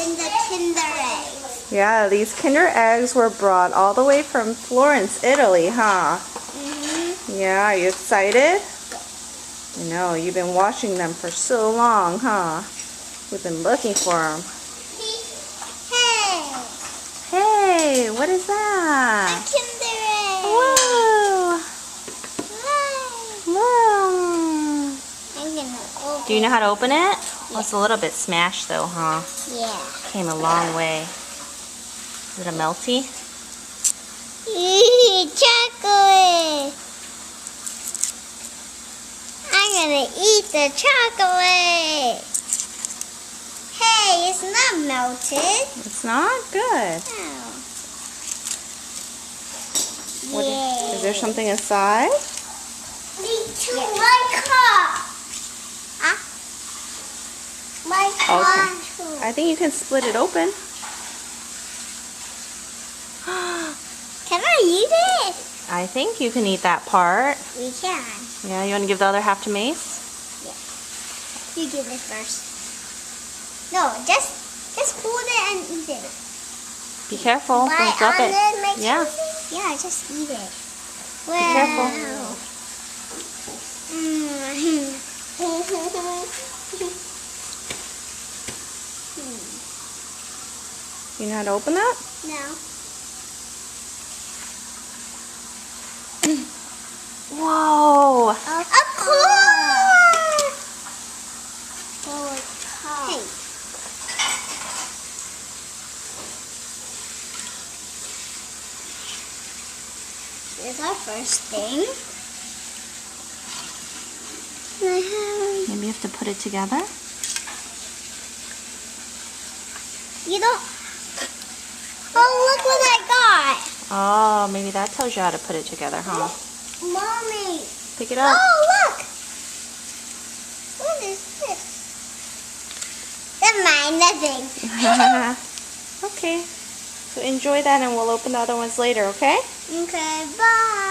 open the Kinder eggs. Yeah, these Kinder eggs were brought all the way from Florence, Italy, huh? Yeah, are you excited? I know, you've been watching them for so long, huh? We've been looking for them. Hey! Hey, what is that? A Kinder egg! Whoa! Whoa! I'm gonna open. Do you know how to open it? Well, it's a little bit smashed though, huh? Yeah. Came a long way. Is it a melty? Chocolate! I'm gonna eat the chocolate! Hey, it's not melted. It's not? Good. No. What is there something inside? Me too. My car. My car. Okay. I think you can split it open. Can I eat it? I think you can eat that part. We can. Yeah, you want to give the other half to Mace? You give it first. No, just hold it and eat it. Be careful. Don't drop it. Yeah. Yeah, just eat it. Be careful. You know how to open that? No. Whoa! A car! Hey. Here's our first thing. Maybe you have to put it together? You don't... Oh, look what I got! Oh, maybe that tells you how to put it together, huh? Mommy! Pick it up. Oh, look! What is this? Never mind, nothing. Okay. So enjoy that and we'll open the other ones later, okay? Okay, bye!